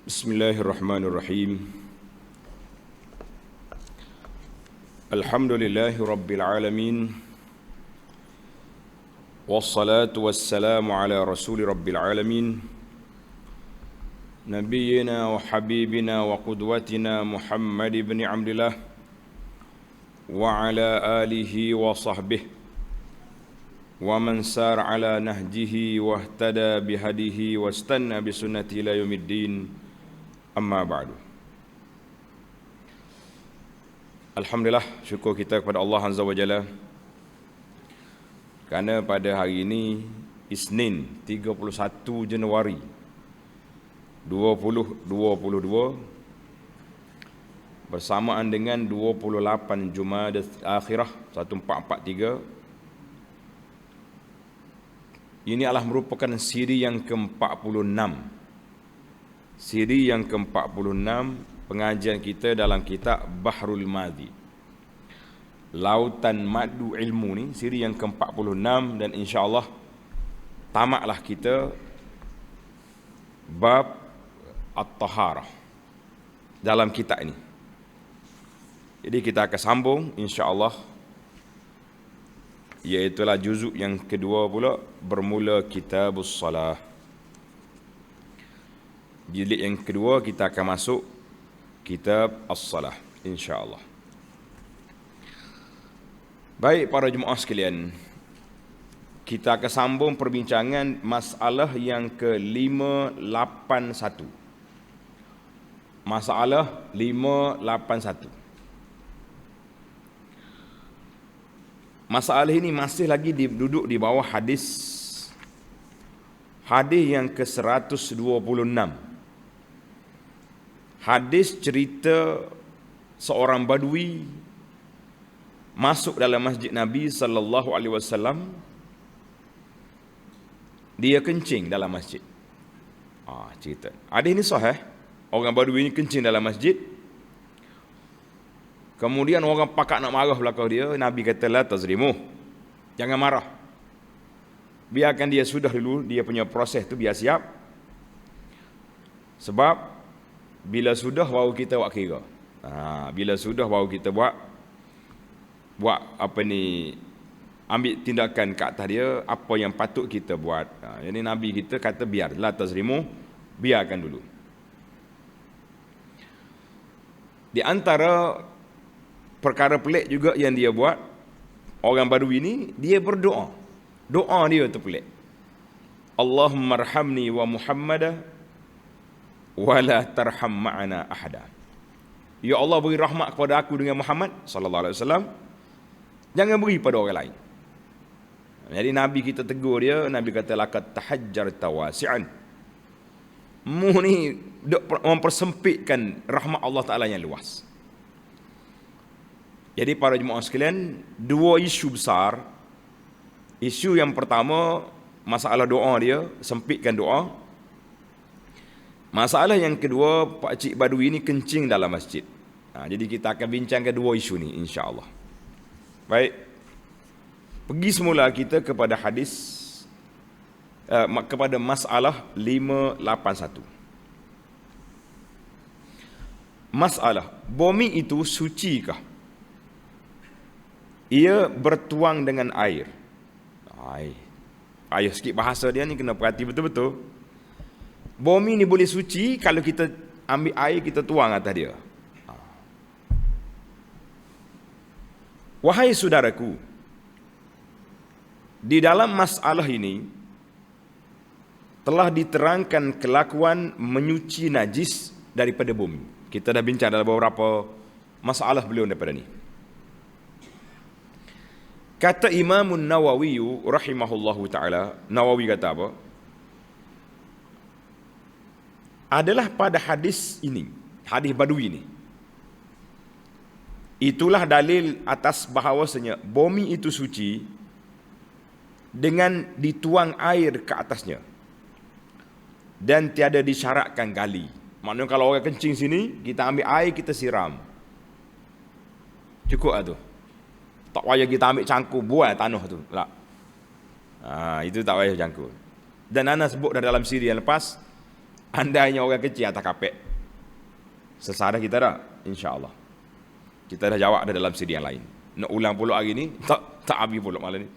Bismillahirrahmanirrahim. Alhamdulillahi rabbil alamin. Wassalatu wassalamu ala rasuli rabbil alamin. Nabiyyina wa habibina wa qudwatina Muhammad ibn Abdillah wa ala alihi wa sahbihi wa man sar ala nahjihi wa ihtada bihadihi wa istanna bisunnati ila yaumiddin. Amma ba'du. Alhamdulillah, syukur kita kepada Allah Azza wa Jalla kerana pada hari ini Isnin 31 Januari 2022 bersamaan dengan 28 Jumadah Akhirah 1443. Ini adalah merupakan siri yang ke-46. Siri yang ke-46 pengajian kita dalam kitab Bahrul Madhi, Lautan Madu Ilmu ni, siri yang ke-46, dan insya-Allah tamatlah kita bab At-Taharah dalam kitab ini. Jadi kita akan sambung insya-Allah, iaitulah juzuk yang kedua pula, bermula Kitabus Salah. Jilid yang kedua kita akan masuk Kitab As-Salah insya-Allah. Baik para jemaah sekalian, kita akan sambung perbincangan masalah yang ke-581. Masalah 581. Masalah ini masih lagi duduk di bawah hadis yang ke-126. Hadis cerita seorang badui masuk dalam masjid Nabi sallallahu alaihi wasallam. Dia kencing dalam masjid. Cerita. Hadis ini sahih. Orang badui ini kencing dalam masjid. Kemudian orang pakak nak marah belakang dia, Nabi kata la tazrimu. Jangan marah. Biarkan dia sudah dulu, dia punya proses tu biar siap. Sebab bila sudah baru kita buat kira. Bila sudah baru kita buat ambil tindakan ke atas dia, apa yang patut kita buat. Jadi Nabi kita kata biar la tazrimu, biarkan dulu. Di antara perkara pelik juga yang dia buat, orang badui ini dia berdoa. Doa dia tu pelik. Allahumma arhamni wa Muhammadah wala tarham ma'ana ahada. Ya Allah, beri rahmat kepada aku dengan Muhammad sallallahu alaihi wasallam, jangan beri pada orang lain. Jadi Nabi kita tegur dia, Nabi kata laqad tahajjarta wasi'an. Mu ni mempersempitkan rahmat Allah Taala yang luas. Jadi para jemaah sekalian, dua isu besar. Isu yang pertama, masalah doa dia, sempitkan doa. Masalah yang kedua, Pak Cik Badui ini kencing dalam masjid. Jadi kita akan bincangkan dua isu ni insya-Allah. Baik. Pergi semula kita kepada hadis kepada masalah 581. Masalah, bumi itu sucikah? Ia bertuang dengan air. Air sikit bahasa dia ni kena perhati betul-betul. Bumi ni boleh suci kalau kita ambil air, kita tuang atas dia. Wahai saudaraku, di dalam masalah ini telah diterangkan kelakuan menyuci najis daripada bumi. Kita dah bincang dalam beberapa masalah beliau daripada ni. Kata Imam Nawawi rahimahullahu ta'ala, Nawawi kata apa? Adalah pada hadis ini, hadis badui ini, itulah dalil atas bahawasanya bumi itu suci dengan dituang air ke atasnya dan tiada disyaratkan gali. Maknanya kalau orang kencing sini, kita ambil air, kita siram, cukup lah tu. Tak payah kita ambil cangkul buat tanah tu lah. Itu tak payah cangkul. Dan ana sebut dalam siri yang lepas, Andainya orang kecil atas kapek. Sesadar kita dah, insya-Allah. Kita dah jawab dah dalam siri yang lain. Nak ulang pula hari ni, tak habis pula malam ni.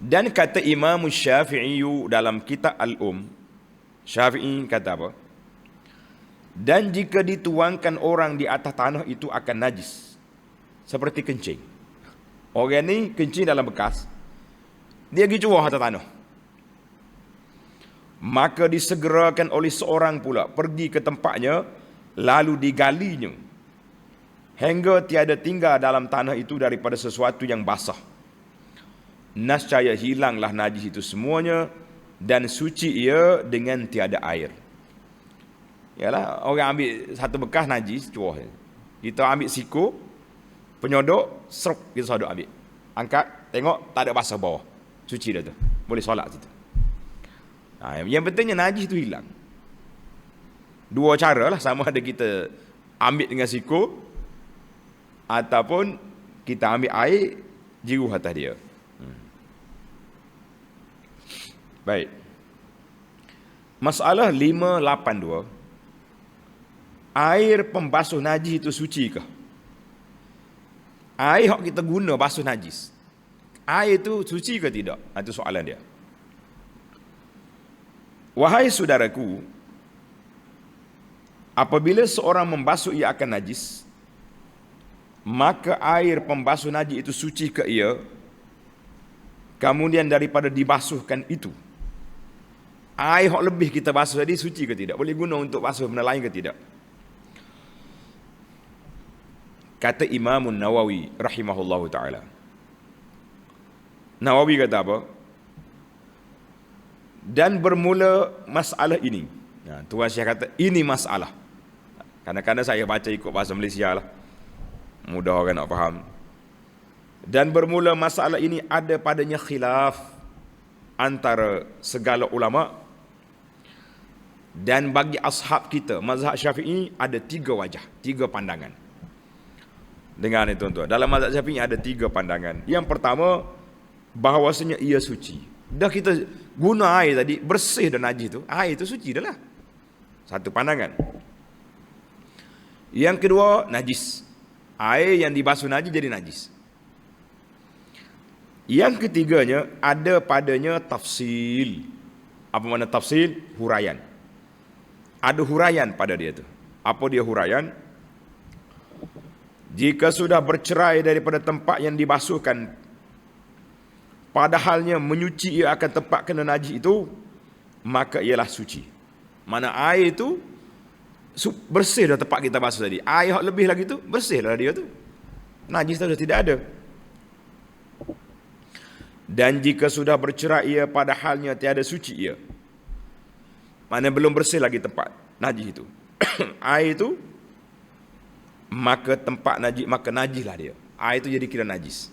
Dan kata Imam Syafi'i dalam kitab Syafi'i kata apa? Dan jika dituangkan orang di atas tanah itu akan najis. Seperti kencing. Orang ni kencing dalam bekas. Dia pergi curah atas tanah. Maka disegerakan oleh seorang pula pergi ke tempatnya, lalu digalinya, hingga tiada tinggal dalam tanah itu daripada sesuatu yang basah. Nascaya hilanglah najis itu semuanya, dan suci ia dengan tiada air. Yalah, orang ambil satu bekas najis, curah. Kita ambil siku, penyodok, seruk, kita sodok ambil. Angkat, tengok, tak ada basah bawah. Suci dah tu. Boleh solat situ. Yang pentingnya najis tu hilang. Dua cara lah, sama ada kita ambil dengan siku ataupun kita ambil air jiruh atas dia. Baik. Masalah 582. Air pembasuh najis itu suci ke? Air yang kita guna basuh najis, air itu suci ke tidak? Itu soalan dia. Wahai saudaraku, apabila seorang membasuh ia akan najis, maka air pembasuh najis itu suci ke ia, kemudian daripada dibasuhkan itu, air yang lebih kita basuh tadi suci ke tidak? Boleh guna untuk basuh benda lain ke tidak? Kata Imam Nawawi rahimahullahu ta'ala. Nawawi kata apa? Dan bermula masalah ini. Tuan Syekh kata ini masalah. Kadang-kadang saya baca ikut bahasa Malaysia lah, mudah orang nak faham. Dan bermula masalah ini ada padanya khilaf antara segala ulama. Dan bagi ashab kita, mazhab Syafi'i ada 3 wajah, 3 pandangan. Dengar ni tuan-tuan, dalam mazhab Syafi'i ada 3 pandangan. Yang pertama, bahawasanya ia suci. Dah kita guna air tadi, bersih dan najis tu, air tu suci dah lah. Satu pandangan. Yang kedua, najis. Air yang dibasuh najis jadi najis. Yang ketiganya, ada padanya tafsil. Apa makna tafsil? Huraian. Ada huraian pada dia tu. Apa dia huraian? Jika sudah bercerai daripada tempat yang dibasuhkan, padahalnya menyuci ia akan tempat kena najis itu, maka ialah suci. Mana air itu bersih dah tempat kita basuh tadi. Air yang lebih lagi tu bersih lah dia tu. Najis tu dah tidak ada. Dan jika sudah bercerai ia, padahalnya tiada suci ia. Mana belum bersih lagi tempat najis itu. Air itu, maka tempat najis, maka najislah dia. Air itu jadi kira najis.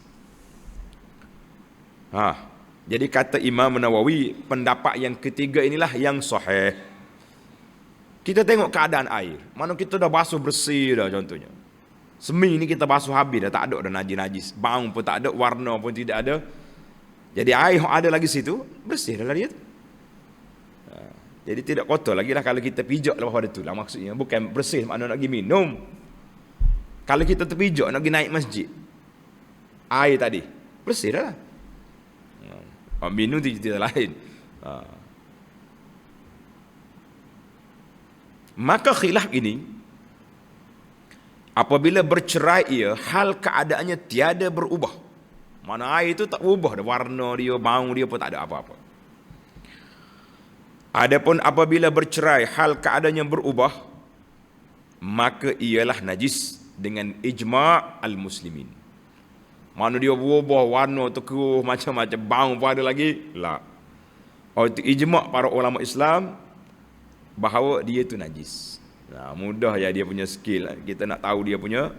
Jadi kata Imam Nawawi, pendapat yang ketiga inilah yang sahih. Kita tengok keadaan air. Mana kita dah basuh bersih dah contohnya. Semi ni kita basuh habis dah, tak ada dah najis-najis. Bau pun tak ada, warna pun tidak ada. Jadi air yang ada lagi situ, bersih dah dia tu. Jadi tidak kotor lagi lah kalau kita pijak lepas pada tu lah maksudnya. Bukan bersih makna nak pergi minum. Kalau kita terpijak nak pergi naik masjid, air tadi bersih dah lah. Minum tu cerita lain. Maka khilaf ini, apabila bercerai ia, hal keadaannya tiada berubah. Mana air itu tak berubah, warna dia, bau dia pun tak ada apa-apa. Adapun apabila bercerai hal keadaannya berubah, maka ialah najis dengan ijma' al-muslimin. Mana dia berubah warna tu keruh macam-macam, bau pun ada lagi, la. Itu ijma' para ulama Islam bahawa dia tu najis. Mudah ya dia punya skill. Kita nak tahu dia punya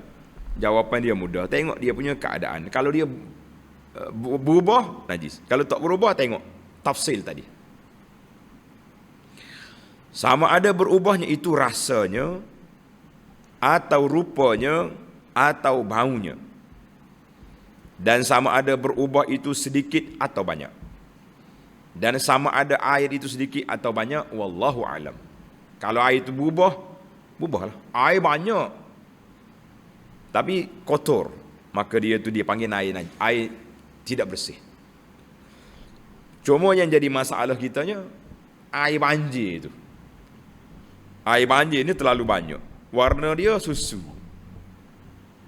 jawapan, dia mudah. Tengok dia punya keadaan. Kalau dia berubah, najis. Kalau tak berubah, tengok tafsil tadi. Sama ada berubahnya itu rasanya, atau rupanya, atau baunya. Dan sama ada berubah itu sedikit atau banyak. Dan sama ada air itu sedikit atau banyak, wallahu alam. Kalau air itu berubahlah. Air banyak tapi kotor, maka dia panggil air tidak bersih. Cuma yang jadi masalah kitanya air banjir itu. Air banjir ini terlalu banyak. Warna dia susu.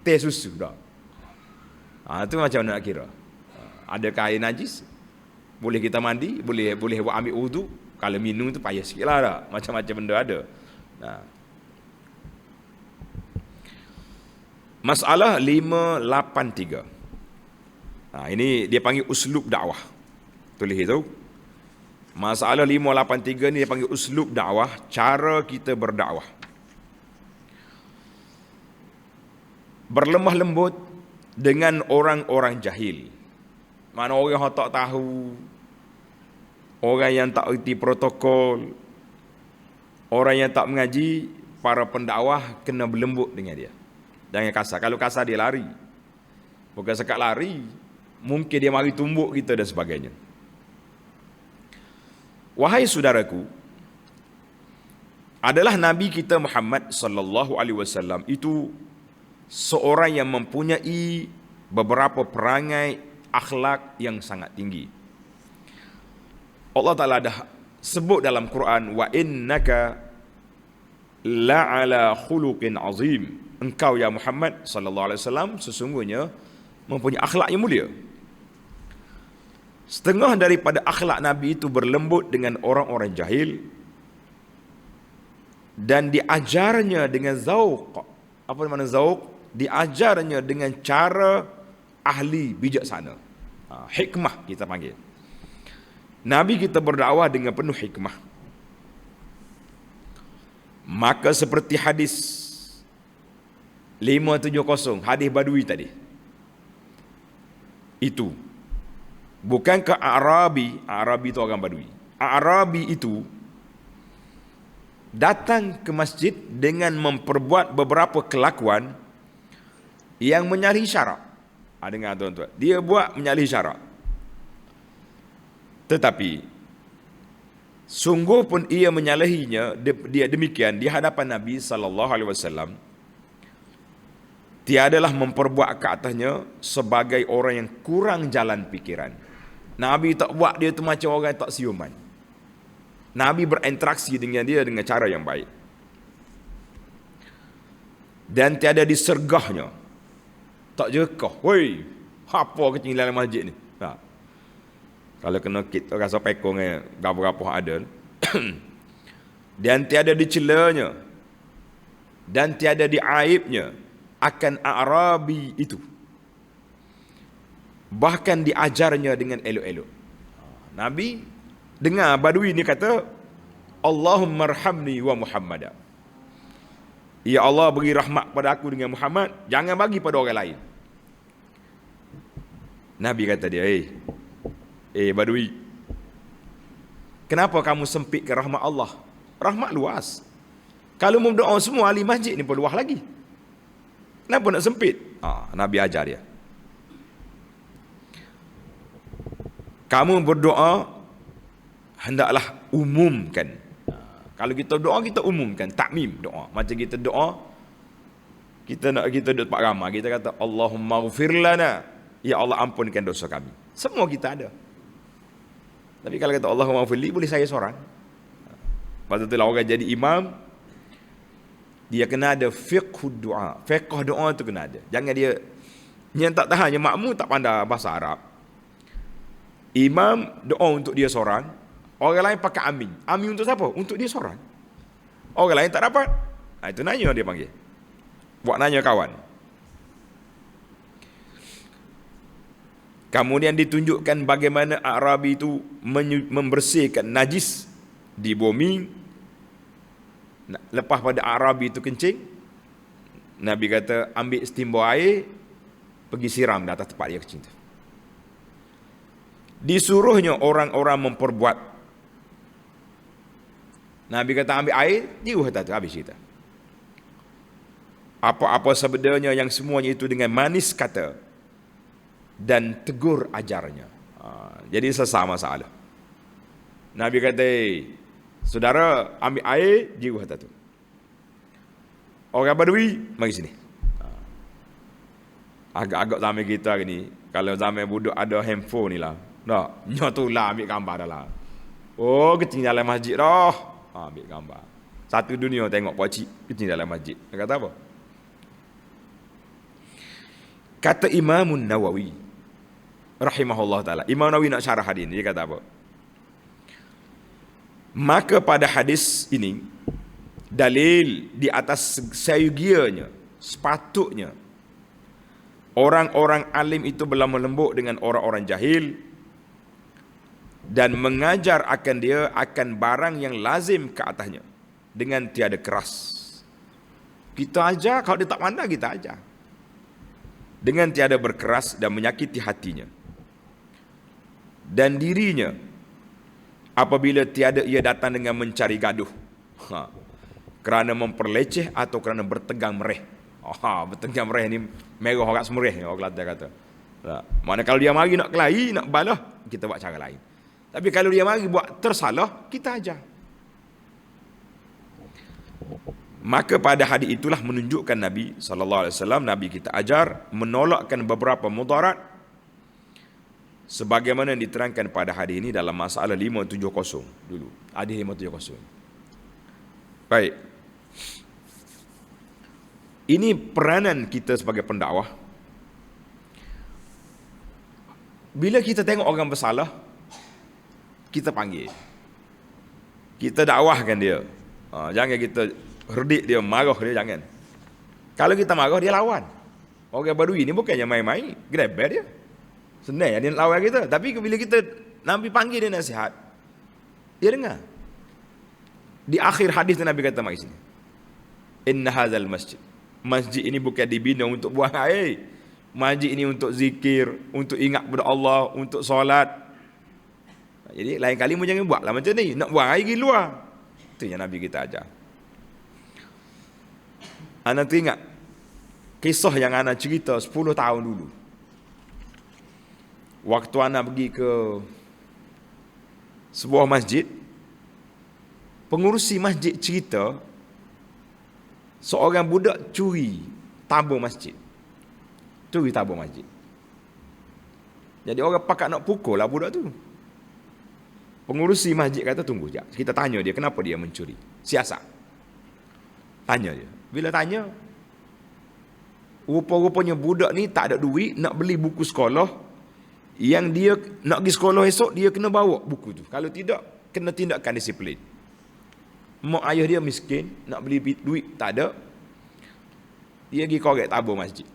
Teh susu dah. Itu macam mana nak kira? Adakah air najis? Boleh kita mandi, boleh ambil wudu. Kalau minum tu payah sikitlah dah. Macam-macam benda ada. Masalah 583. Ini dia panggil uslub dakwah. Tulis itu. Masalah 583 ni dia panggil uslub dakwah, cara kita berdakwah. Berlemah lembut dengan orang-orang jahil. Mana orang yang tak tahu, orang yang tak erti protokol, orang yang tak mengaji, para pendakwah kena berlembut dengan dia. Jangan kasar. Kalau kasar dia lari. Bukan sekat lari, mungkin dia mari tumbuk kita dan sebagainya. Wahai saudaraku, adalah Nabi kita Muhammad sallallahu alaihi wasallam itu seorang yang mempunyai beberapa perangai akhlak yang sangat tinggi. Allah Ta'ala dah sebut dalam Quran, wa innaka la'ala khuluqin azim. Engkau ya Muhammad sallallahu alaihi wasallam sesungguhnya mempunyai akhlak yang mulia. Setengah daripada akhlak Nabi itu berlembut dengan orang-orang jahil dan diajarnya dengan zauq. Apa makna zauq? Diajarnya dengan cara ahli bijaksana. Hikmah kita panggil. Nabi kita berdakwah dengan penuh hikmah. Maka seperti hadis 570, hadis Badui tadi. Itu. Bukankah Arabi itu orang Badui. Arabi itu datang ke masjid dengan memperbuat beberapa kelakuan yang menyalahi syarak. Dengar tuan-tuan. Dia buat menyalahi syarak. Tetapi sungguh pun ia menyalahinya, dia demikian di hadapan Nabi sallallahu alaihi wasallam. Tiadalah memperbuat ke atasnya sebagai orang yang kurang jalan pikiran. Nabi tak buat dia tu macam orang tak siuman. Nabi berinteraksi dengan dia dengan cara yang baik. Dan tiada disergahnya. Tak jekah. Woi, apa kecil dalam masjid ni? Kalau kena kita rasa pekong gapo-gapo ada. Dan tiada dicelanya. Dan tiada diaibnya akan Arabi itu. Bahkan diajarnya dengan elok-elok. Nabi dengar Badui ni kata, Allahumma arhamni wa Muhammada. Ya Allah, beri rahmat pada aku dengan Muhammad, jangan bagi pada orang lain. Nabi kata dia, Badui, kenapa kamu sempitkan rahmat Allah? Rahmat luas. Kalau mau doa semua ahli masjid ni pun luas lagi. Kenapa nak sempit? Nabi ajar dia. Kamu berdoa hendaklah umumkan. Kalau kita doa, kita umumkan, takmim doa. Macam kita doa, kita doa Pak Ramah, kita kata Allahumma ghfir lana, ya Allah ampunkan dosa kami. Semua kita ada. Tapi kalau kata Allahumma ghfir li, boleh saya seorang. Lepas tu orang jadi imam, dia kena ada fiqh doa. Fiqh doa tu kena ada. Jangan dia yang tak tahan, yang makmum tak pandai bahasa Arab. Imam doa untuk dia seorang, orang lain pakai amin. Amin untuk siapa? Untuk dia seorang. Orang lain tak dapat. Itu nanya dia panggil. Buat nanya kawan. Kemudian ditunjukkan bagaimana Arabi itu membersihkan najis di bumi. Lepas pada Arabi itu kencing, Nabi kata ambil setimba air, pergi siram di atas tempat dia kencing itu. Disuruhnya orang-orang memperbuat. Nabi kata ambil air, jiruh atas itu, habis kita. Apa-apa sabdanya yang semuanya itu dengan manis kata dan tegur ajarnya. Jadi selesai masalah. Nabi kata, saudara ambil air, jiruh atas tu. Orang Badui, mari sini. Agak-agak zaman kita ni, kalau zaman budak ada handphone ni lah. Tak, nyo tu lah ambil gambar dah lah. Oh, kecil dalam masjid dah. Ambil gambar. Satu dunia tengok pakcik kecil dalam masjid. Dia kata apa? Kata Imam Nawawi rahimahullah taala. Imam Nawawi nak syarah hadis ni, dia kata apa? Maka pada hadis ini dalil di atas seyogianya, sepatutnya orang-orang alim itu berlama lembut dengan orang-orang jahil dan mengajar akan dia akan barang yang lazim ke atasnya dengan tiada keras. Kita ajar, kalau dia tak pandai kita ajar. Dengan tiada berkeras dan menyakiti hatinya dan dirinya apabila tiada ia datang dengan mencari gaduh. Kerana memperleceh atau kerana bertegang mereh. Bertegang mereh ni merah orang semerih, orang Kelantan kata. Mana kalau dia mari nak kelahi, nak balah, kita buat cara lain. Tapi kalau dia mari buat tersalah, kita ajar. Maka pada hadis itulah menunjukkan Nabi SAW, Nabi kita ajar menolakkan beberapa mudarat sebagaimana diterangkan pada hadis ini dalam masalah 570 dulu. Hadis 570. Baik. Ini peranan kita sebagai pendakwah. Bila kita tengok orang bersalah, kita panggil. Kita dakwahkan dia. Jangan kita herdik dia, marah dia, jangan. Kalau kita marah, dia lawan. Orang Badui ni bukannya main-main, grabber dia. Senang dia nak lawan kita. Tapi bila kita Nabi panggil dia nasihat, dia dengar. Di akhir hadis Nabi kata, mari sini. Inna hadzal masjid. Masjid ini bukan dibina untuk buang air. Masjid ini untuk zikir, untuk ingat kepada Allah, untuk solat. Jadi lain kali mu jangan buatlah macam ni. Nak buang air pergi luar. Itu yang Nabi kita ajar. Ana teringat kisah yang ana cerita 10 tahun dulu. Waktu ana pergi ke sebuah masjid, pengurusi masjid cerita seorang budak curi tabung masjid. Curi tabung masjid. Jadi orang pakat nak pukul lah budak tu. Pengurusi masjid kata, tunggu sekejap. Kita tanya dia kenapa dia mencuri. Siasat. Tanya dia. Bila tanya, rupa-rupanya budak ni tak ada duit nak beli buku sekolah. Yang dia nak pergi sekolah esok, dia kena bawa buku tu. Kalau tidak, kena tindakan disiplin. Mak ayah dia miskin, nak beli duit tak ada. Dia pergi korek tabung masjid.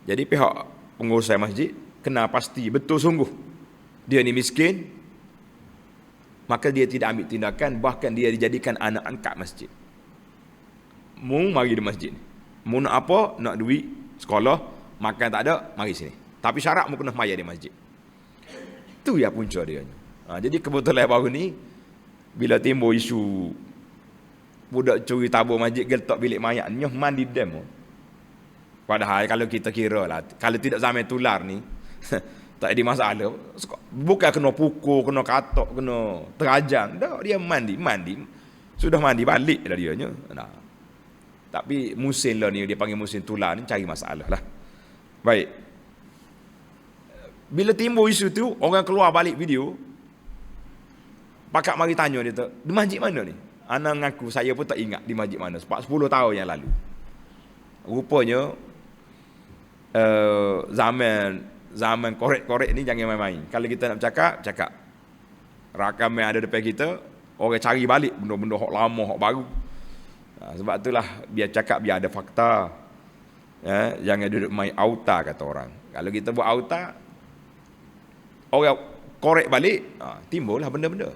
Jadi pihak pengurus masjid kena pasti betul sungguh dia ni miskin, maka dia tidak ambil tindakan, bahkan dia dijadikan anak angkat masjid. Mu mari di masjid ni. Mu nak apa? Nak duit sekolah, makan tak ada, mari sini. Tapi syarat mu kena mayar di masjid. Tu ya punca dia. Jadi kebetulan baru ni bila timbul isu budak curi tabung masjid letak bilik mayat, nyoh mandi dam. Padahal kalau kita kira lah, kalau tidak zaman tular ni tak ada masalah. Bukan kena pukul, kena katok, kena terajang. Dah, dia mandi. Sudah mandi balik dah dia. Nah. Tapi musim lah ni, dia panggil musim tular ni, cari masalah lah. Baik. Bila timbul isu tu, orang keluar balik video. Pakak mari tanya dia tu, di masjid mana ni? Ana ngaku, saya pun tak ingat di masjid mana. 10 tahun yang lalu. Rupanya, zaman korek-korek ni jangan main-main. Kalau kita nak cakap. Rakam yang ada depan kita, orang cari balik benda-benda hok lama, hok baru. Sebab itulah biar cakap biar ada fakta. Jangan duduk main auta kata orang. Kalau kita buat auta, orang korek balik, timbullah benda-benda.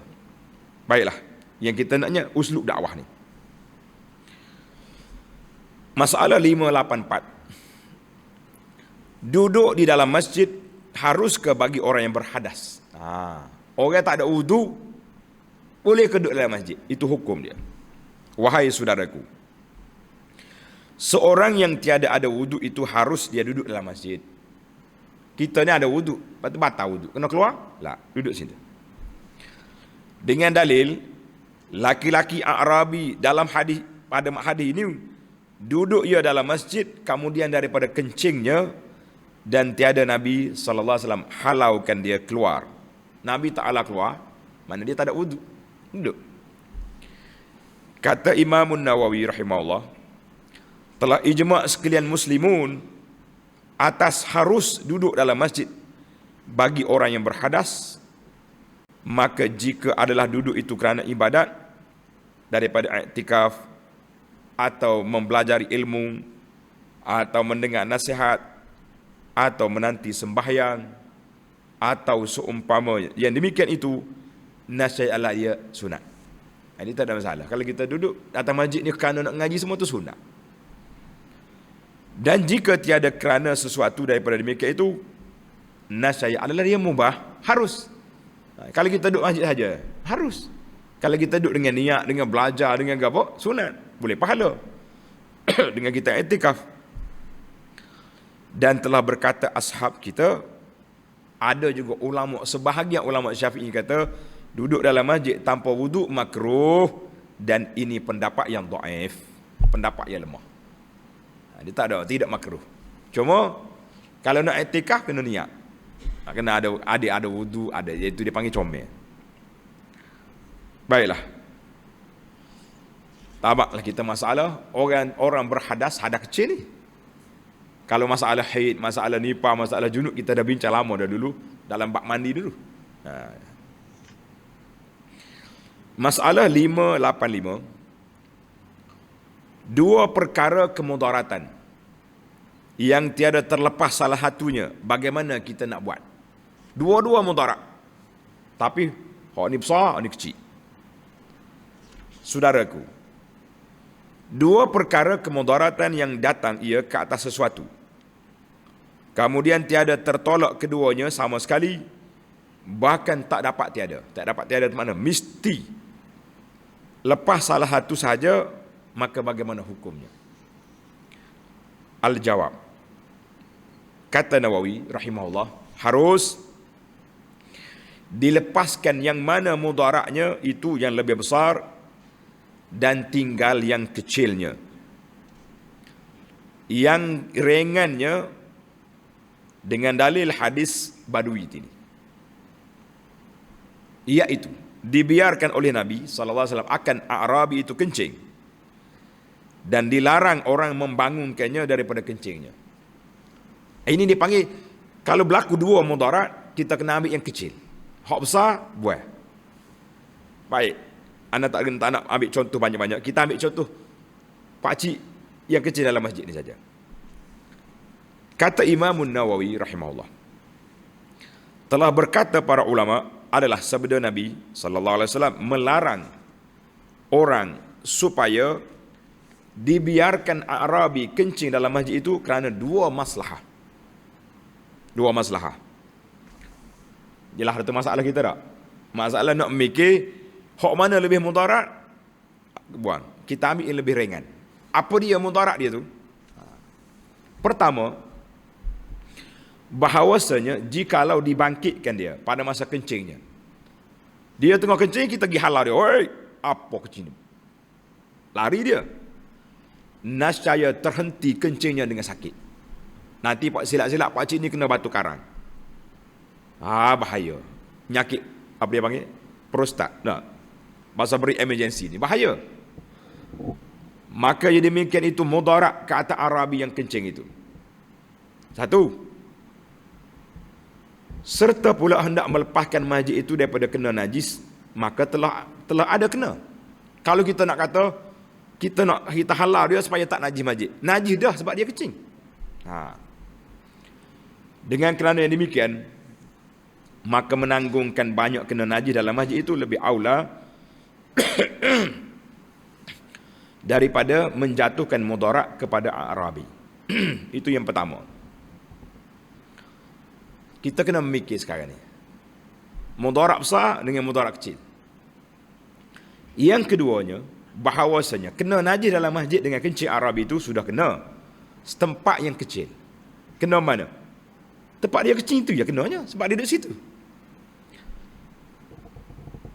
Baiklah, yang kita naknya uslub dakwah ni. Masalah 584. Duduk di dalam masjid harus ke bagi orang yang berhadas. Orang tak ada wudu boleh ke duduk dalam masjid. Itu hukum dia. Wahai saudaraku, seorang yang tiada ada wudu itu harus dia duduk dalam masjid. Kita ni ada wudu, batal wudu. Kena keluar? Lah, duduk sini. Dengan dalil laki-laki Arabi dalam hadis, pada hadis ini duduk ia dalam masjid, kemudian daripada kencingnya, dan tiada Nabi SAW halaukan dia keluar. Nabi Ta'ala keluar, mana dia tak ada wudu, duduk. Kata Imam Nawawi rahimahullah, telah ijma' sekalian muslimun atas harus duduk dalam masjid bagi orang yang berhadas. Maka jika adalah duduk itu kerana ibadat daripada i'tikaf, atau mempelajari ilmu, atau mendengar nasihat, atau menanti sembahyang, atau seumpama yang demikian itu, nasyai'allah ia sunat. Ini tak ada masalah. Kalau kita duduk datang masjid ni kerana nak ngaji, semua tu sunat. Dan jika tiada kerana sesuatu daripada demikian itu, nasyai'allah ia mubah, harus. Kalau kita duduk masjid saja, harus. Kalau kita duduk dengan niat, dengan belajar, dengan apa, sunat, boleh pahala. Dengan kita i'tikaf. Dan telah berkata ashab kita, ada juga ulama, sebahagian ulama Syafi'i kata duduk dalam masjid tanpa wuduk makruh, dan ini pendapat yang dhaif, pendapat yang lemah. Dia tak ada, tidak makruh. Cuma kalau nak i'tikaf kena niat. Kena ada wudu, ada, iaitu dia panggil comel. Baiklah. Tamaklah kita masalah orang berhadas, hadas kecil ni. Kalau masalah haid, masalah nifas, masalah junub, kita dah bincang lama dah dulu dalam bab mandi dulu. Masalah 585. Dua perkara kemudaratan yang tiada terlepas salah satunya, bagaimana kita nak buat? Dua-dua mudarat. Tapi hak ni besar, hak ni kecil. Saudaraku, dua perkara kemudaratan yang datang ia ke atas sesuatu, kemudian tiada tertolak keduanya sama sekali, bahkan tak dapat tiada. Tak dapat tiada itu mana? Mesti lepas salah satu sahaja, maka bagaimana hukumnya? Al-jawab, kata Nawawi rahimahullah, harus dilepaskan yang mana mudaratnya itu yang lebih besar, dan tinggal yang kecilnya. Yang ringannya dengan dalil hadis Badui ini, iaitu dibiarkan oleh Nabi SAW akan Arabi itu kencing, dan dilarang orang membangunkannya daripada kencingnya. Ini dipanggil, kalau berlaku dua mudarat, kita kena ambil yang kecil. Hak besar, buat. Baik, anda tak nak ambil contoh banyak-banyak. Kita ambil contoh pakcik yang kecil dalam masjid ni saja. Kata Imam Nawawi rahimahullah, telah berkata para ulama, adalah sabda Nabi SAW melarang orang supaya dibiarkan Arabi kencing dalam masjid itu kerana dua maslahah. Dua maslahah. Jelas ada masalah kita tak? Masalah nak mikir hak mana lebih mudarat, buang. Kita ambil yang lebih ringan. Apa dia mudarat dia tu? Pertama, bahawasanya jikalau dibangkitkan dia pada masa kencingnya, dia tengah kencing, kita pergi halau dia. Oi, apa kencing ni? Lari dia. Nascaya terhenti kencingnya dengan sakit. Nanti pak silap-silap pakcik ni kena batu karang. Bahaya. Nyakit, apa dia panggil? Prostat. Nah, masa beri emergency ni bahaya. Maka yang demikian itu mudarat ke atas Arabi yang kencing itu. Satu. Serta pula hendak melepaskan masjid itu daripada kena najis, maka telah ada kena. Kalau kita nak kata kita halau dia supaya tak najis masjid, najis dah sebab dia kencing. Dengan kerana yang demikian, maka menanggungkan banyak kena najis dalam masjid itu lebih aula daripada menjatuhkan mudarat kepada Arabi. Itu yang pertama. Kita kena memikir sekarang ni, mudarat besar dengan mudarat kecil. Yang keduanya, bahawasanya kena najis dalam masjid dengan kencing Arabi itu sudah kena setempat yang kecil. Kena mana? Tempat dia kecil itu je kenanya, sebab dia duduk situ.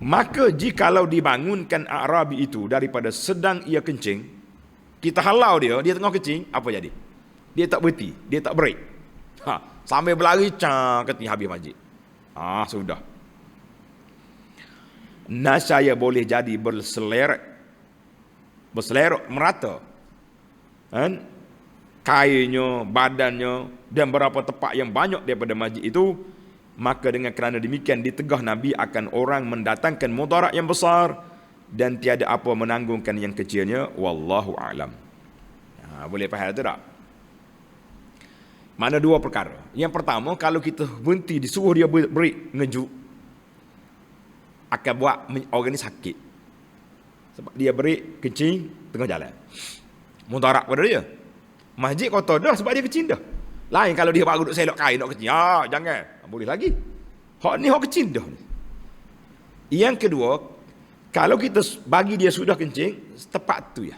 Maka jikalau dibangunkan Arabi itu daripada sedang ia kencing, kita halau dia tengah kencing, apa jadi? Dia tak berhenti, dia tak break. Sambil berlari, kencing habis masjid. Sudah. Nasaya boleh jadi berselerok merata. Kan? Kainnya, badannya dan berapa tepat yang banyak daripada masjid itu, maka dengan kerana demikian ditegah Nabi akan orang mendatangkan mudarat yang besar dan tiada apa menanggungkan yang kecilnya. Wallahu a'lam. Boleh faham tu tak? Mana dua perkara. Yang pertama, kalau kita berhenti disuruh dia break ngejuk, akan buat orang ni sakit. Sebab dia break kencing tengah jalan, mudarat pada dia. Masjid kotor dah sebab dia kencing dah. Lain kalau dia baru duduk selok kain nak kencing, jangan, boleh lagi. Hak ni hak kencing dah. Yang kedua, kalau kita bagi dia sudah kencing, tepat tu ya.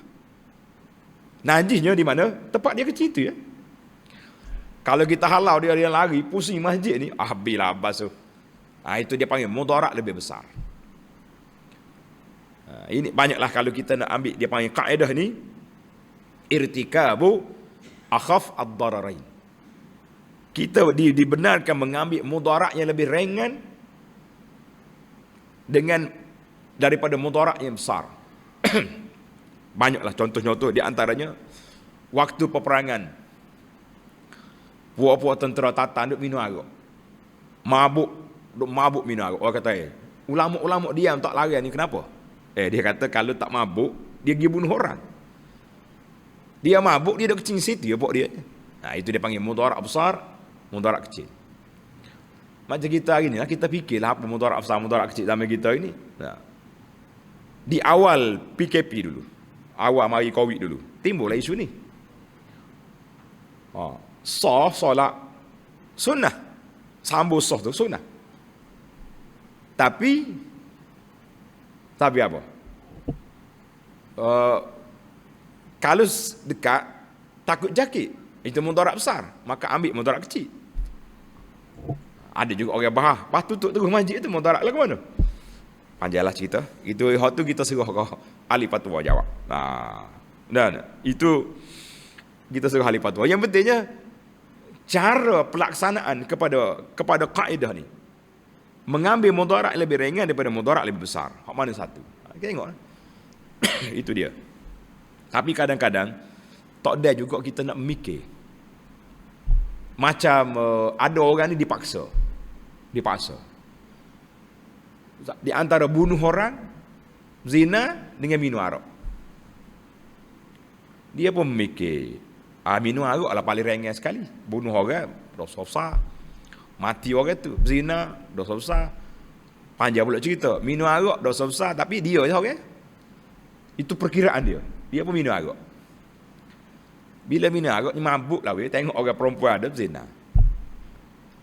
Najisnya di mana? Tempat dia kencing tu ya. Kalau kita halau dia lari pusing masjid ni, habislah basuh. Itu dia panggil mudarat lebih besar. Ini banyaklah kalau kita nak ambil, dia panggil kaedah ni irtikabu akhaf ad-dararain. Kita dibenarkan mengambil mudarat yang lebih ringan daripada mudarat yang besar. Banyaklah contoh-contoh, di antaranya waktu peperangan, puak-puak tentera Tatan duk minum arak, mabuk minum arak. Orang kata, ulama-ulama diam tak lari ni kenapa? Dia kata kalau tak mabuk dia pergi bunuh orang. Dia mabuk, dia duk kecing situ ya pok dia. Itu dia panggil mudarat besar, mudarat kecil. Macam kita hari ni lah, kita fikirlah apa mudarat besar, mudarat kecil zaman kita ini. Di awal PKP dulu, awal mari Covid dulu, timbullah isu ni. Solat sunnah, sambung soh tu sunnah. Tapi apa? Kalau dekat takut jakit, itu mudarat besar, maka ambil mudarat kecil. Ada juga orang bahah, lepas tutup terus masjid itu mudarat lah ke mana? Panjanglah cerita. Itu hak tu kita suruh ke ahli fatwa jawab. Dan itu kita suruh ahli fatwa. Yang pentingnya cara pelaksanaan kepada kaedah ni, mengambil mudarat lebih ringan daripada mudarat lebih besar. Hak mana satu? Kita tengok. Itu dia. Tapi kadang-kadang tak ada juga kita nak mikir. Macam ada orang ni dipaksa. Di antara bunuh orang, zina dengan minum arak. Dia pun memikir, minum arak adalah paling ringan sekali. Bunuh orang, dosa besar. Mati orang tu, zina, dosa besar. Panjang pula cerita, minum arak, dosa besar. Tapi dia je orang. Itu perkiraan dia. Dia pun minum arak. Bila minum arak, ni mabuk lah. Tengok orang perempuan ada berzina.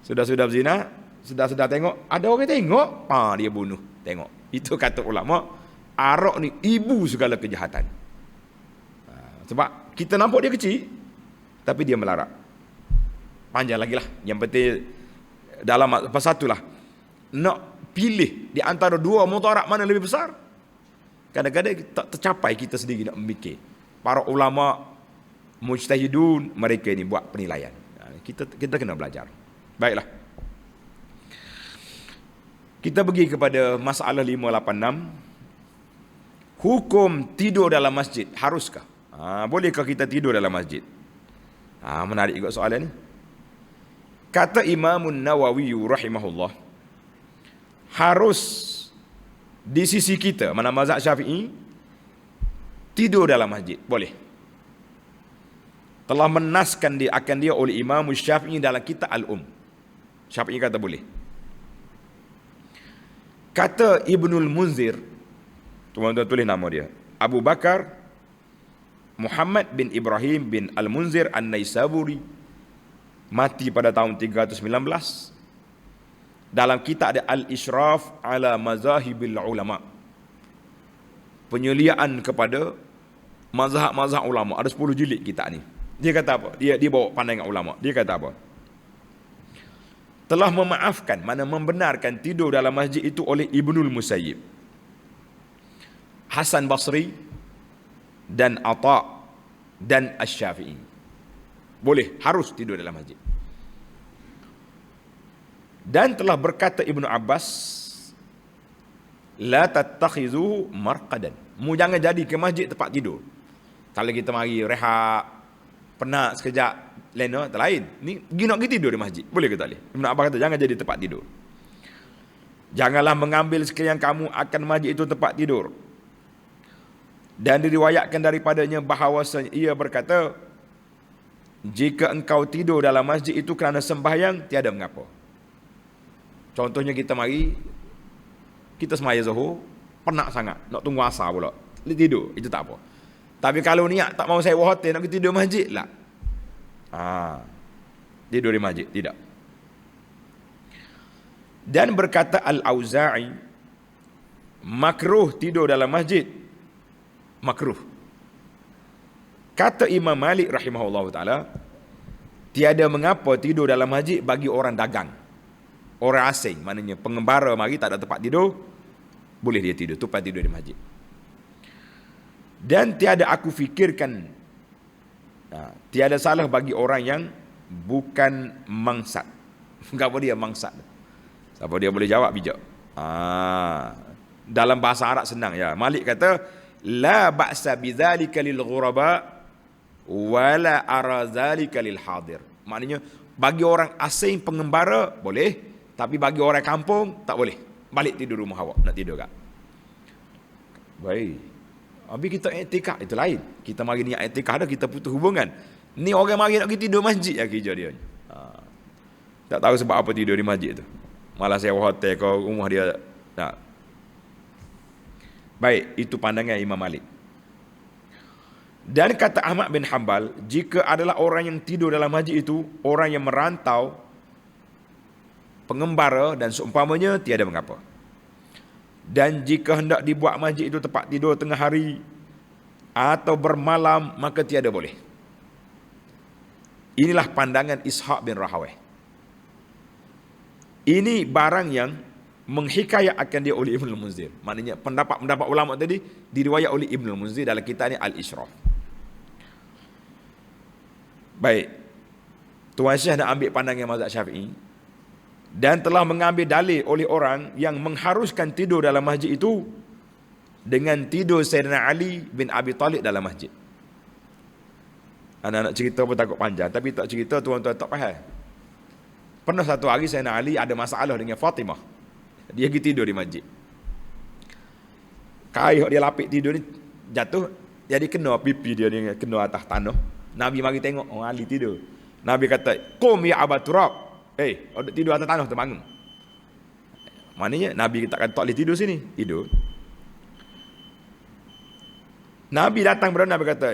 Sudah berzina, sedar tengok, ada orang tengok, dia bunuh. Tengok. Itu kata ulama, arak ni ibu segala kejahatan. Sebab kita nampak dia kecil, tapi dia melarat. Panjang lagi lah. Yang penting dalam satulah, nak pilih di antara dua mudarat mana lebih besar. Kadang-kadang tak tercapai kita sendiri nak memikir. Para ulama mujtahidun, mereka ni buat penilaian. Kita kena belajar. Baiklah. Kita pergi kepada masalah 586. Hukum tidur dalam masjid, haruskah? Bolehkah kita tidur dalam masjid? Menarik juga soalan ni. Kata Imam Nawawi rahimahullah, harus di sisi kita, mana mazhab Syafi'i, tidur dalam masjid. Boleh. Telah menaskan akan dia oleh Imam Syafi'i dalam kitab Al-Um. Syafi'i kata boleh. Kata Ibnul Munzir, tuan-tuan tulis nama dia, Abu Bakar Muhammad bin Ibrahim bin Al-Munzir An-Naisaburi, mati pada tahun 319. Dalam kitab ada Al-Ishraf ala Mazahibil Ulama, penyeliaan kepada mazhab-mazhab ulama. Ada 10 jilid kitab ni. Dia kata apa? Dia bawa pandangan ulama. Dia kata apa? Telah memaafkan, mana membenarkan tidur dalam masjid itu oleh Ibnul Musayyib. Hasan Basri dan Atha dan Asy-Syafi'i. Boleh, harus tidur dalam masjid. Dan telah berkata Ibnu Abbas, la tattakhizuhu marqadan. Mu jangan jadi ke masjid tempat tidur. Kalau kita mari rehat, penat sekejap, lena tak lain. Ni pergi nak pergi tidur di masjid. Boleh ke tak boleh? Ibnu Abbas kata jangan jadi tempat tidur. Janganlah mengambil sekalian kamu akan masjid itu tempat tidur. Dan diriwayatkan daripadanya bahawa ia berkata, jika engkau tidur dalam masjid itu kerana sembahyang, tiada mengapa. Contohnya kita mari, kita semaya Zuhur, penat sangat, nak tunggu asar pula. Tidur, itu tak apa. Tapi kalau niat tak mau sewa hotel, nak tidur masjid lah. Tidur di masjid, tidak. Dan berkata Al-Auza'i, makruh tidur dalam masjid. Makruh. Kata Imam Malik rahimahullah ta'ala, tiada mengapa tidur dalam masjid bagi orang dagang, orang asing, maknanya pengembara mari tak ada tempat tidur, boleh dia tidur, tempat tidur di masjid. Dan tiada aku fikirkan, tiada salah bagi orang yang bukan mangsat. Kenapa dia mangsat? Siapa dia boleh jawab bijak? Dalam bahasa Arab senang ya. Malik kata, la ba'sa bidzalika lil ghuraba wala ara dzalika lil hadir. Maknanya bagi orang asing pengembara boleh, tapi bagi orang kampung tak boleh. Balik tidur rumah awak, nak tidur tak? Baik. Habis kita i'tikaf itu lain. Kita mari niat i'tikaf dah, kita putus hubungan. Ni orang mari nak pergi tidur masjid ya kerja dia. Tak tahu sebab apa tidur di masjid tu. Malah sewa hotel ke rumah dia. Tak. Baik, itu pandangan Imam Malik. Dan kata Ahmad bin Hanbal, jika adalah orang yang tidur dalam masjid itu orang yang merantau, pengembara dan seumpamanya, tiada mengapa. Dan jika hendak dibuat masjid itu tempat tidur tengah hari atau bermalam, maka tiada boleh. Inilah pandangan Ishaq bin Rahawayh. Ini barang yang menghikayat akan dia oleh Ibn al-Munzir. Maknanya pendapat ulama tadi diriwayat oleh Ibn al-Munzir dalam kitab ni Al-Ishraf. Baik, Tuan Syekh nak ambil pandangan mazhab Syafi'i dan telah mengambil dalil oleh orang yang mengharuskan tidur dalam masjid itu dengan tidur Sayyidina Ali bin Abi Talib dalam masjid. Anak-anak cerita pun takut panjang, tapi tak cerita tuan-tuan tak faham. Pernah satu hari Sayyidina Ali ada masalah dengan Fatimah. Dia pergi tidur di masjid. Kain dia lapik tidur ni jatuh, jadi kena pipi dia ni, kena atas tanah. Nabi mari tengok, oh Ali tidur. Nabi kata, "Qum ya Aba Turab." Tidur atas tanah terbangun. Maknanya Nabi tak boleh tidur sini, tidur. Nabi datang berada, Nabi kata,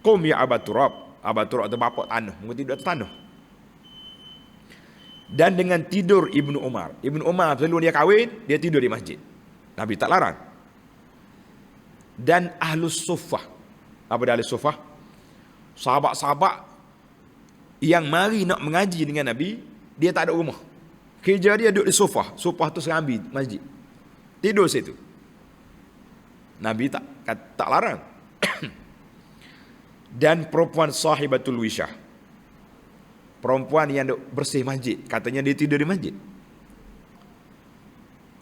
"Qum ya Aba Turab." Aba Turab tu bapak tanah, mungkin tidur atas tanah. Dan dengan tidur Ibnu Umar. Ibnu Umar sebelum dia kahwin, dia tidur di masjid. Nabi tak larang. Dan Ahlus Suffah. Apa dia Ahlus Suffah? Sahabat-sahabat yang mari nak mengaji dengan Nabi, dia tak ada rumah. Kerja dia duduk di Suffah. Suffah tu serambi masjid. Tidur situ. Nabi tak larang. Dan perempuan sahibatul wishah. Perempuan yang bersih masjid, katanya dia tidur di masjid.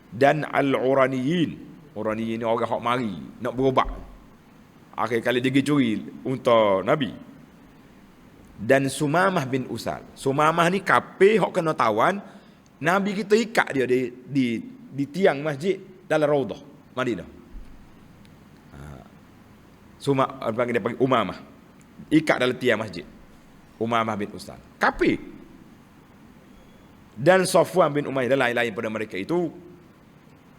Dan al-uraniyin, uraniyin ni orang hak mari nak berobat, akhir kali dia pergi curi unta Nabi. Dan Sumamah bin Usal, Sumamah ni kafir hak kena tawan, Nabi kita ikat dia di tiang masjid dalam Raudhah Madinah. Dia panggil Umamah, ikat dalam tiang masjid. Umamah bin Usal kafir. Dan Safwan bin Umayyah dan lain-lain pada mereka itu.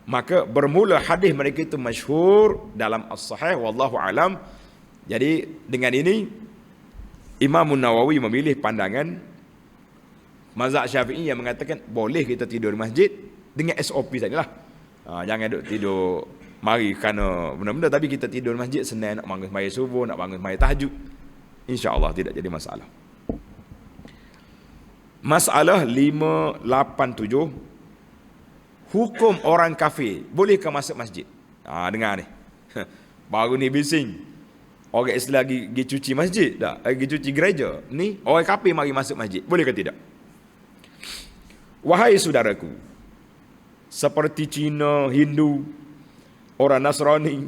Maka bermula hadis mereka itu masyhur dalam As-Sahih, wallahu alam. Jadi dengan ini Imam Nawawi memilih pandangan mazhab Syafi'i yang mengatakan boleh kita tidur di masjid dengan SOP sajalah. Jangan duk tidur mari kerana benda-benda, tapi kita tidur di masjid senang, nak bangun sembahyang subuh, nak bangun sembahyang tahajud, insya-Allah tidak jadi masalah. Masalah 587, hukum orang kafir boleh ke masuk masjid? Dengar ni. Baru ni bising. Orang Islam pergi cuci masjid tak? Pergi cuci gereja. Ni orang kafir mari masuk masjid. Boleh ke tidak? Wahai saudaraku, seperti Cina, Hindu, orang Nasrani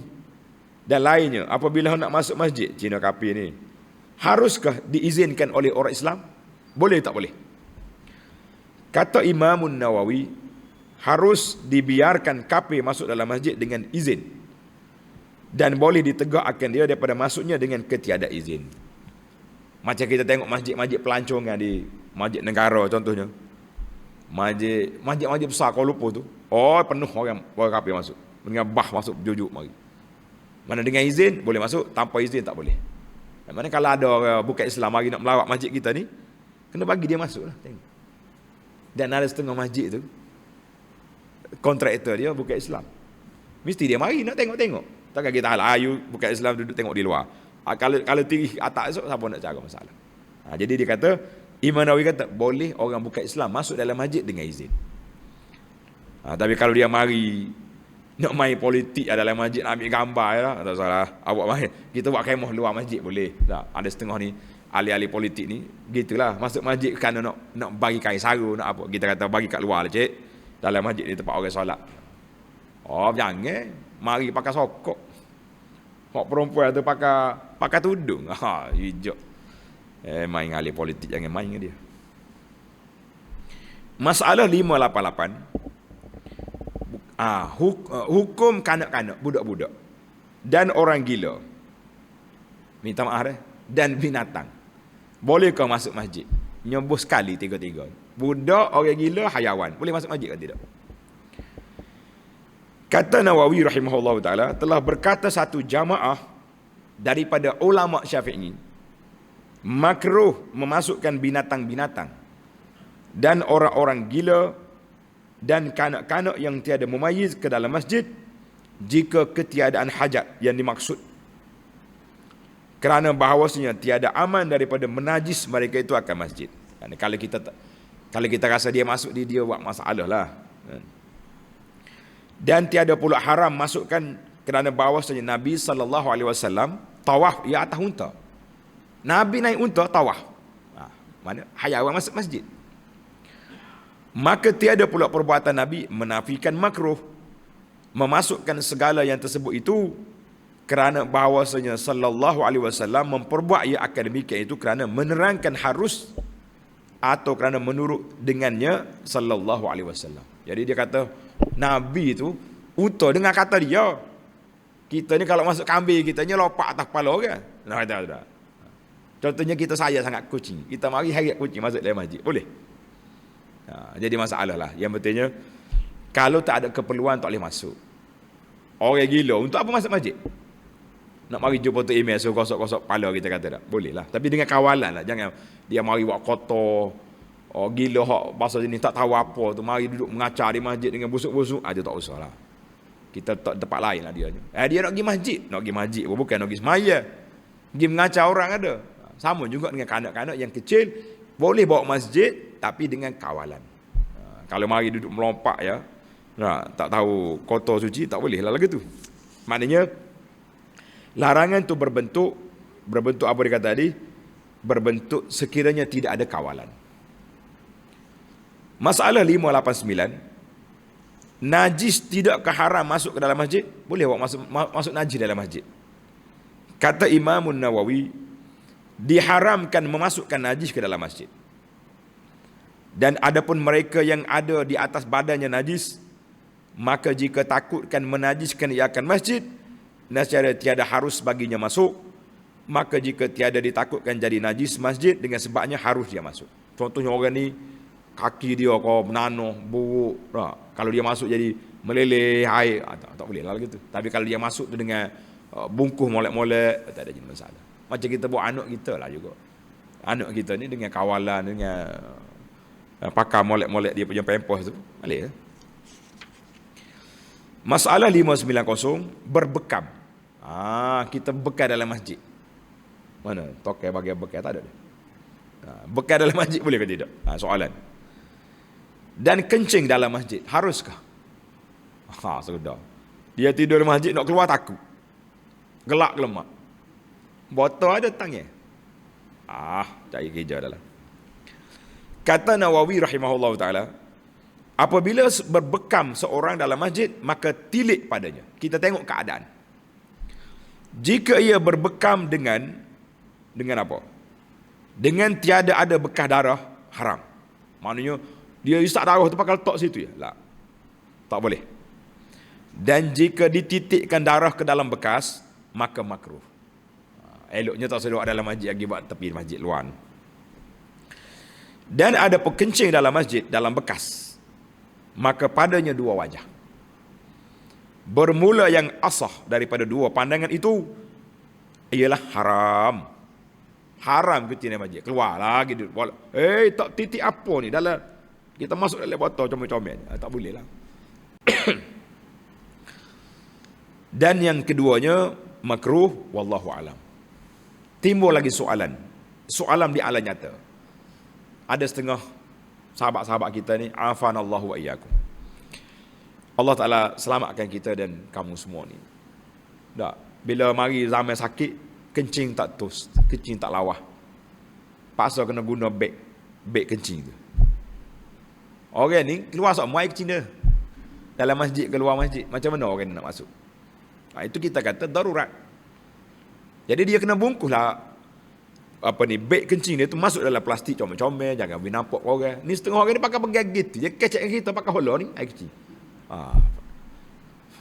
dan lainnya, apabila nak masuk masjid, Cina kafir ni, haruskah diizinkan oleh orang Islam? Boleh tak boleh? Kata Imam Nawawi, harus dibiarkan kafir masuk dalam masjid dengan izin. Dan boleh ditegakkan dia daripada masuknya dengan ketiada izin. Macam kita tengok masjid-masjid pelancongan di masjid negara contohnya. Masjid besar Kuala Lumpur tu. Oh, penuh orang kafir masuk. Dengan bah masuk jujuk mari. Mana dengan izin boleh masuk, tanpa izin tak boleh. Mana kalau ada orang bukan Islam mari nak melawat masjid kita ni, kena bagi dia masuk lah. Tengok. Dan ada setengah masjid tu, kontraktor dia bukan Islam. Mesti dia mari nak tengok-tengok. Takkan kita halah ayu bukan Islam duduk tengok di luar. Kalau tinggi atas esok siapa nak cara masalah. Jadi dia kata, Imam Nawawi kata boleh orang bukan Islam masuk dalam masjid dengan izin. Tapi kalau dia mari nak main politik dalam masjid, ambil gambar lah, tak salah. Awak main, kita buat kemah luar masjid boleh. Tak, ada setengah ni ahli-ahli politik ni gitulah, masuk masjid kerana nak bagi kain sarung, nak apa. Kita kata bagi kat luar lah cik. Dalam masjid ni tempat orang solat. Oh, jangan mari pakai sokok. Hak perempuan tu pakai tudung. Hijau. Main ahli politik, jangan main dengan dia. Masalah 588. Hukum kanak-kanak, budak-budak dan orang gila. Minta maaf dan binatang. Bolehkah masuk masjid? Nyebut sekali tiga-tiga. Budak, orang gila, hayawan. Boleh masuk masjid ke tidak? Kata Nawawi rahimahullah ta'ala, telah berkata satu jamaah daripada ulama Syafi'i, makruh memasukkan binatang-binatang dan orang-orang gila dan kanak-kanak yang tiada memayyiz ke dalam masjid jika ketiadaan hajat yang dimaksud. Kerana bahawasanya tiada aman daripada menajis mereka itu akan masjid. Kalau kita rasa dia masuk, dia buat masalah lah. Dan tiada pula haram masukkan kerana bahawasanya Nabi SAW tawaf ia atas unta. Nabi naik unta tawaf. Mana hayawan masuk masjid. Maka tiada pula perbuatan Nabi menafikan makruh memasukkan segala yang tersebut itu kerana bahawasanya sallallahu alaihi wasallam memperbuat ia akan demikian itu kerana menerangkan harus atau kerana menurut dengannya sallallahu alaihi wasallam. Jadi dia kata Nabi itu unta dengan kata dia. Kita ni kalau masuk kambing kita ni lopak atas kepala kan. Nah, dah. Contohnya kita sayang sangat kucing. Kita mari heret kucing masuk dalam masjid. Boleh? Jadi masalah lah. Yang betulnya kalau tak ada keperluan tak boleh masuk. Orang gila untuk apa masuk masjid? Nak mari jumpa tu email so gosok-gosok kepala kita kata tak. Boleh lah. Tapi dengan kawalan lah. Jangan dia mari buat kotor. Oh gila hak bahasa sini tak tahu apa tu mari duduk mengacar di masjid dengan busuk-busuk dia tak usah lah. Kita tak tempat lain lah dia. Dia nak pergi masjid. Nak pergi masjid bukan nak pergi semaya. Pergi mengacar orang ada. Sama juga dengan kanak-kanak yang kecil. Boleh bawa masjid tapi dengan kawalan. Kalau mari duduk melompak ya. Tak tahu kotor suci tak boleh lah lagu tu. Maknanya larangan tu berbentuk apa dia kata tadi? Berbentuk sekiranya tidak ada kawalan. Masalah 589. Najis tidakkah haram masuk ke dalam masjid? Boleh masuk najis dalam masjid. Kata Imam Nawawi, diharamkan memasukkan najis ke dalam masjid. Dan adapun mereka yang ada di atas badannya najis, maka jika takutkan menajiskan ia akan masjid, nescaya tiada harus baginya masuk. Maka jika tiada ditakutkan jadi najis masjid, dengan sebabnya harus dia masuk. Contohnya orang ni kaki dia kau menanoh, buruk. Kalau dia masuk jadi meleleh air, tak boleh lah gitu. Tapi kalau dia masuk tu dengan bungkus molek-molek, tak ada jadi masalah. Macam kita buat anak kita lah juga. Anak kita ni dengan kawalan, dengan pakai molek-molek dia punya pampers tu, boleh. Masalah 590, berbekam. Kita bekal dalam masjid. Mana? Tokai bagian bekal tak ada. Bekal dalam masjid boleh ke tidak? Soalan. Dan kencing dalam masjid, haruskah? Sudah. Dia tidur di masjid, nak keluar takut. Gelak gelemak. Botol ada tangnya. Cari kerja dah lah. Kata Nawawi rahimahullah ta'ala, apabila berbekam seorang dalam masjid, maka tilik padanya. Kita tengok keadaan. Jika ia berbekam dengan apa? Dengan tiada ada bekas darah, haram. Maknanya, dia isap darah tu pakai letak situ ya? Tak. Tak boleh. Dan jika dititikkan darah ke dalam bekas, maka makruh. Eloknya tak sedok dalam masjid akibat tepi masjid luar. Dan ada pekencing dalam masjid, dalam bekas, maka padanya dua wajah. Bermula yang asah daripada dua pandangan itu ialah haram. Haram ketika masjid. Keluar lagi. Tak titik apa ni dalam, kita masuk dalam botol comel-comel. Tak boleh lah. Dan yang keduanya makruh, wallahu alam. Timbul lagi soalan di alam nyata. Ada setengah sahabat-sahabat kita ni, afanallahu wa iyyakum, Allah Ta'ala selamatkan kita dan kamu semua ni. Tak, bila mari zaman sakit, kencing tak tus, kencing tak lawah, paksa kena guna beg kencing tu. Orang ni keluar semua air kencing dia dalam masjid ke luar masjid, macam mana orang nak masuk? Itu kita kata darurat. Jadi dia kena bungkus lah beg kencing dia tu masuk dalam plastik comel-comel, jangan beri nampak orang. Ni setengah orang ni pakai gitu, dia kecek kita pakai hola ni air kencing.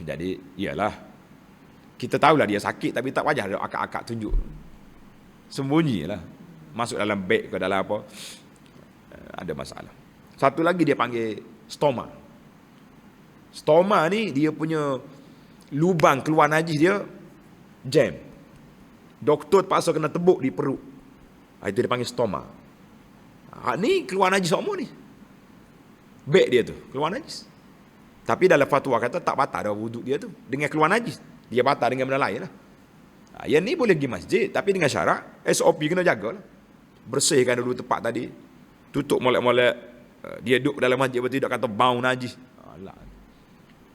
Jadi iyalah, kita tahulah dia sakit, tapi tak wajah ada akak-akak tunjuk, sembunyilah masuk dalam beg ke dalam apa, ada masalah. Satu lagi dia panggil stoma. Stoma ni dia punya lubang keluar najis dia jam. Doktor terpaksa kena tebuk di perut. Itu dia panggil stoma. Ni keluar najis semua ni. Beg dia tu keluar najis. Tapi dalam fatwa kata tak batal dah wuduk dia tu dengan keluar najis. Dia batal dengan benda lain lah. Yang ni boleh pergi masjid, tapi dengan syarat SOP kena jagalah. Bersihkan dulu tempat tadi. Tutup molek-molek. Dia duduk dalam masjid betul tak kata bau najis.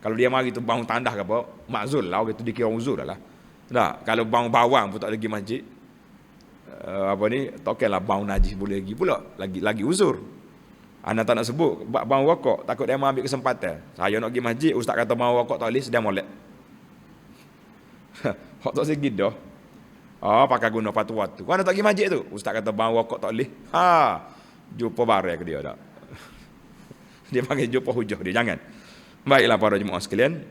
Kalau dia mari tu bau tandah ke apa, makzul lah, orang tu dikira uzur dah lah. Tak, kalau bau bawang pun tak lagi masjid. Tak kira lah bau najis boleh lagi pula, lagi uzur. Anak tak nak sebut bau rokok, takut dia ambil kesempatan. Saya nak pergi masjid, ustaz kata bau rokok tak boleh, sedang molek. Hak tak sikit dah. Pakai guna fatwa tu. Kau nak tak pergi masjid tu, ustaz kata bau rokok tak boleh. Jumpa barang ke dia tak. Dia panggil jumpa hujah dia, jangan. Baiklah para jemaah sekalian.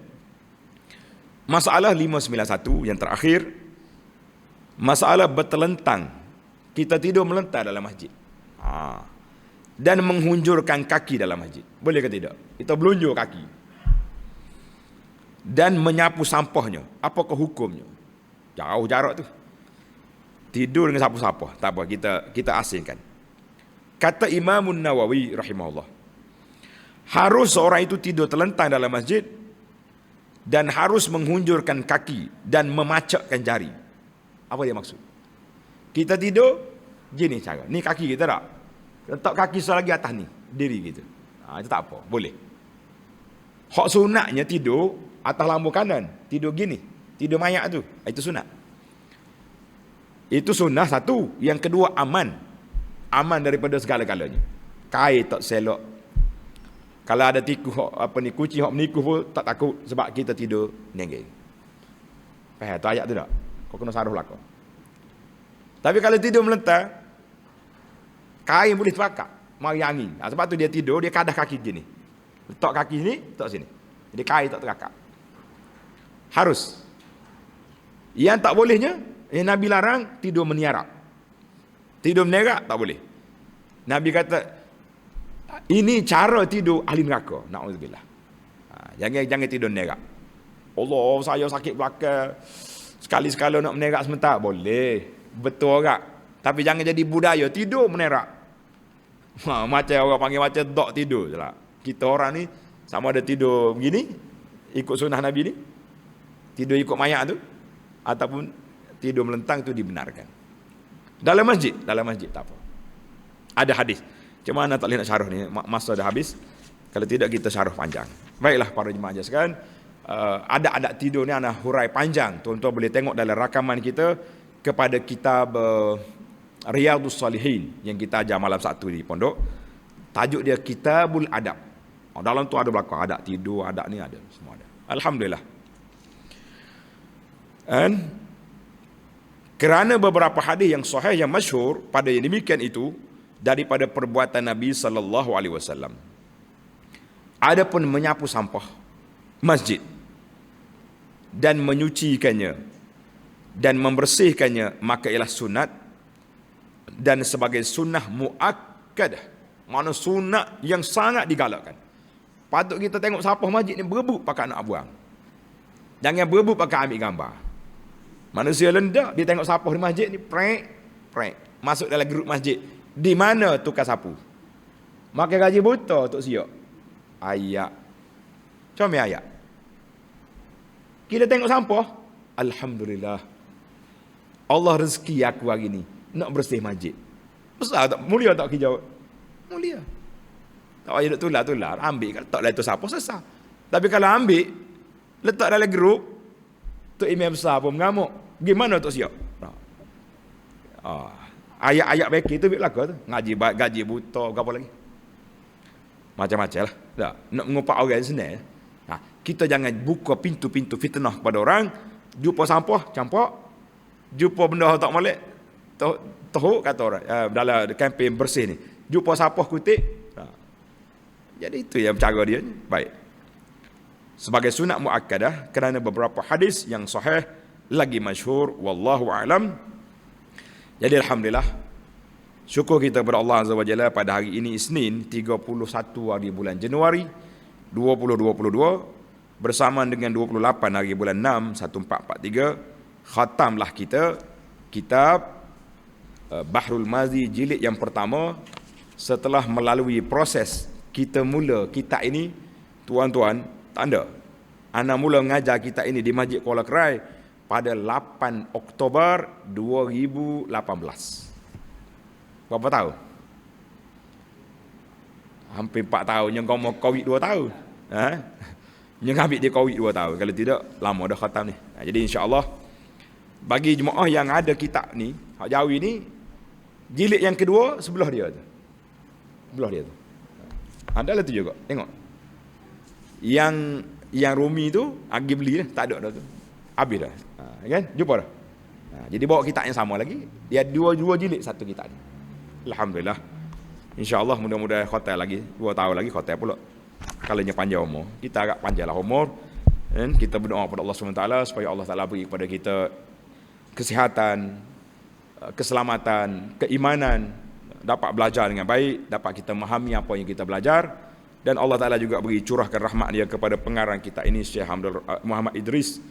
Masalah 591 yang terakhir, masalah bertelentang. Kita tidur melentar dalam masjid. Dan menghunjurkan kaki dalam masjid. Boleh ke tidak? Kita belunjuk kaki. Dan menyapu sampahnya. Apakah hukumnya? Jauh jarak tu. Tidur dengan sapu-sampah. Tak apa, kita asingkan. Kata Imam Nawawi rahimahullah, harus seorang itu tidur terlentang dalam masjid dan harus menghunjurkan kaki dan memacakkan jari. Apa dia maksud? Kita tidur gini cara. Ni kaki kita tak? Letak kaki selagi atas ni, diri gitu. Itu tak apa, boleh. Hak sunatnya tidur atas lampu kanan, tidur gini, tidur mayat tu. Itu sunat. Itu sunnah satu. Yang kedua aman. Aman daripada segala-galanya. Kain tak selok. Kalau ada tikus kucing hok menikus pun tak takut sebab kita tidur nenggeng. Faham tu ayat tu tak? Kau kena saruh lah kau. Tapi kalau tidur melentar, kain boleh terbakar, mari angin. Sebab tu dia tidur, dia kadah kaki gini. Letak kaki ni, letak sini. Jadi kain tak terbakar. Harus. Yang tak bolehnya, Nabi larang tidur meniarap. Tidur menerak tak boleh. Nabi kata, ini cara tidur ahli neraka. Na'udzubillah. Jangan tidur menerak. Allah, saya sakit belakang. Sekali-sekala nak menerak sebentar. Boleh. Betul orang. Tapi jangan jadi budaya tidur menerak. Macam orang panggil macam dok tidur je lah. Kita orang ni sama ada tidur begini, ikut sunnah Nabi ni, tidur ikut mayat tu, ataupun tidur melentang tu dibenarkan. Dalam masjid tak apa. Ada hadis. Macam mana tak boleh nak syarah ni, masa dah habis. Kalau tidak kita syarah panjang. Baiklah para jemaah sekalian, adat-adat tidur ni ana hurai panjang. Tuan-tuan boleh tengok dalam rakaman kita kepada kitab Riyadhus Salihin yang kita ajar malam Sabtu di pondok. Tajuk dia Kitabul Adab. Dalam tu ada belakang adat tidur, adat ni ada, semua ada. Alhamdulillah. Dan kerana beberapa hadis yang sahih yang masyhur pada yang demikian itu daripada perbuatan Nabi sallallahu alaihi wasallam. Adapun menyapu sampah masjid dan menyucikannya dan membersihkannya maka ialah sunat dan sebagai sunnah muakkadah. Mana sunat yang sangat digalakkan. Patut kita tengok sampah masjid ni berebut pakai nak buang. Jangan berebut pakai ambil gambar. Manusia lendak dia tengok sampah di masjid ni prek masuk dalam grup masjid. Di mana tukar sapu? Makan gaji buta Tok Siok. Ayak. Comel ayak. Kita tengok sampah, alhamdulillah. Allah rezeki aku hari ni nak bersih masjid. Besar tak? Mulia tak kita jawab? Mulia. Tak payah duk tular-tular, ambil kalau tak letak sampah sesat. Tapi kalau ambil letak dalam grup, Tok Imam besar pun mengamuk. Gimana Tok Siok? Ayat-ayat baik itu berlaku tu. Ngaji gaji buta, apa lagi? Macam-macam lah. Tak. Nak mengupak orang senang. Kita jangan buka pintu-pintu fitnah kepada orang. Jumpa sampah, campak. Jumpa benda tak molek. Tahu kata orang. Dalam kempen bersih ni. Jumpa sampah kutik. Jadi itu yang cara dia. Baik. Sebagai sunat muakkadah. Kerana beberapa hadis yang sahih. Lagi masyhur. Wallahu a'lam. Jadi alhamdulillah, syukur kita kepada Allah Azza wa Jalla pada hari ini Isnin 31 hari bulan Januari 2022 bersamaan dengan 28 hari bulan 6 1443 khatamlah kita kitab Bahrul Mazi jilid yang pertama setelah melalui proses kita mula kitab ini. Tuan-tuan, tanda ana mula mengajar kitab ini di Masjid Kuala Kerai pada 8 Oktober 2018. Berapa tahun? Hampir 4 tahun. Yang kau mau COVID 2 tahun. Yang ambil dia COVID 2 tahun. Kalau tidak, lama dah khatam ni. Jadi insya-Allah bagi jemaah yang ada kitab ni, hak Jawi ni, jilid yang kedua sebelah dia tu. Sebelah dia tu. Adalah tu juga. Tengok. Yang Rumi tu, agi beli dah, tak ada dah tu. Habis dah. Kan? Jumpa dah. Jadi bawa kitab yang sama lagi. Dia dua jilid satu kitab ni. Alhamdulillah. InsyaAllah mudah-mudahan khotel lagi. 2 tahun lagi khotel pula. Kalau nya panjang umur. Kita agak panjanglah umur. Dan kita berdoa kepada Allah SWT supaya Allah Ta'ala beri kepada kita kesihatan, keselamatan, keimanan. Dapat belajar dengan baik. Dapat kita memahami apa yang kita belajar. Dan Allah Ta'ala juga beri curahkan rahmat dia kepada pengarang kita ini Syekh Muhammad Idris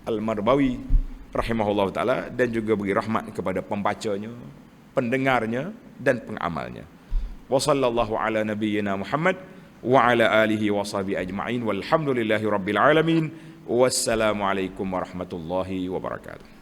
Al-Marbawi rahimahullah ta'ala dan juga beri rahmat kepada pembacanya, pendengarnya dan pengamalnya. Wa sallallahu ala nabiyyina Muhammad wa ala alihi wa sahbihi ajma'in walhamdulillahi rabbil alamin. Wassalamualaikum warahmatullahi wabarakatuh.